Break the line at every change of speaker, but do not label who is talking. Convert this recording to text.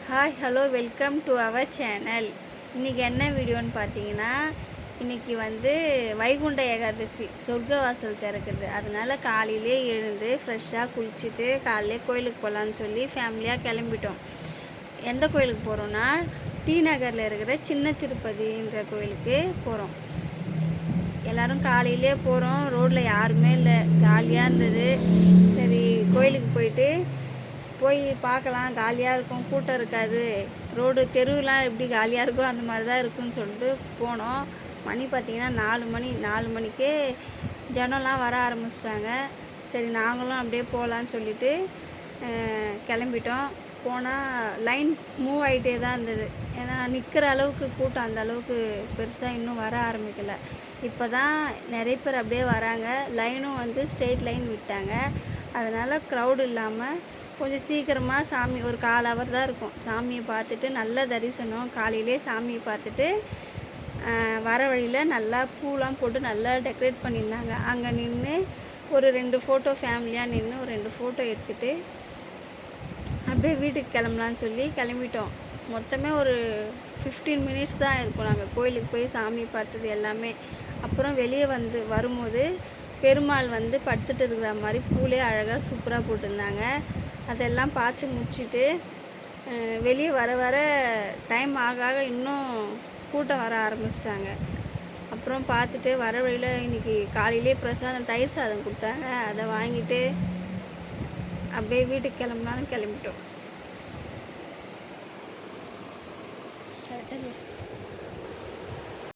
Hi hello welcome to our channel. இன்றைக்கி என்ன வீடியோன்னு பார்த்தீங்கன்னா, இன்றைக்கி வைகுண்ட ஏகாதசி சொர்க்கவாசல் திறக்குது. அதனால் காலையிலே எழுந்து ஃப்ரெஷ்ஷாக குளிச்சுட்டு காலையிலே கோயிலுக்கு போகலான்னு சொல்லி ஃபேமிலியாக கிளம்பிட்டோம். எந்த கோயிலுக்கு போகிறோன்னா, டி நகரில் இருக்கிற சின்ன திருப்பதின்ற கோயிலுக்கு போகிறோம். எல்லோரும் காலையிலே போகிறோம். ரோட்டில் யாருமே இல்லை, காலியாக இருந்தது. சரி கோயிலுக்கு போய் பார்க்கலாம், காலியாக இருக்கும், கூட்டம் இருக்காது, ரோடு தெருவெலாம் எப்படி காலியாக இருக்கோ அந்த மாதிரி தான் இருக்குன்னு சொல்லிட்டு போனோம். மணி பார்த்திங்கன்னா 4 மணிக்கே ஜனம்லாம் வர ஆரம்பிச்சிட்டாங்க. சரி நாங்களும் அப்படியே போகலான்னு சொல்லிட்டு கிளம்பிட்டோம். போனால் லைன் மூவ் ஆகிட்டே தான் இருந்தது. ஏன்னா நிற்கிற அளவுக்கு கூட்டம் அந்த அளவுக்கு பெருசாக இன்னும் வர ஆரம்பிக்கலை. இப்போ தான் நிறைய பேர் அப்படியே வராங்க. லைனும் ஸ்ட்ரெயிட் லைன் விட்டாங்க. அதனால் க்ரௌடு இல்லாமல் கொஞ்சம் சீக்கிரமாக சாமி ஒரு 1/4 ஹவர் தான் இருக்கும். சாமியை பார்த்துட்டு நல்ல தரிசனம். காலையிலே சாமியை பார்த்துட்டு வர வழியில் நல்லா பூலாம் போட்டு நல்லா டெக்கரேட் பண்ணியிருந்தாங்க. அங்கே நின்று ஒரு 2 ஃபோட்டோ ஃபேமிலியாக நின்று ஒரு 2 ஃபோட்டோ எடுத்துகிட்டு அப்படியே வீட்டுக்கு கிளம்பலான்னு சொல்லி கிளம்பிட்டோம். மொத்தமே ஒரு 15 மினிட்ஸ் தான் இருக்கும் நாங்கள் கோயிலுக்கு போய் சாமி பார்த்தது எல்லாமே. அப்புறம் வெளியே வரும்போது பெருமாள் படுத்துட்டு இருக்கிற மாதிரி பூலே அழகாக சூப்பராக போட்டிருந்தாங்க. அதெல்லாம் பார்த்து முடிச்சுட்டு வெளியே வர டைம் ஆக இன்னும் கூட்டம் வர ஆரம்பிச்சிட்டாங்க. அப்புறம் பார்த்துட்டு வர வழியில் இன்றைக்கி காலையிலே பிரசாதம் தயிர் சாதம் கொடுத்தாங்க. அதை வாங்கிட்டு அப்படியே வீட்டுக்கு கிளம்பலான்னு கிளம்பிட்டோம்.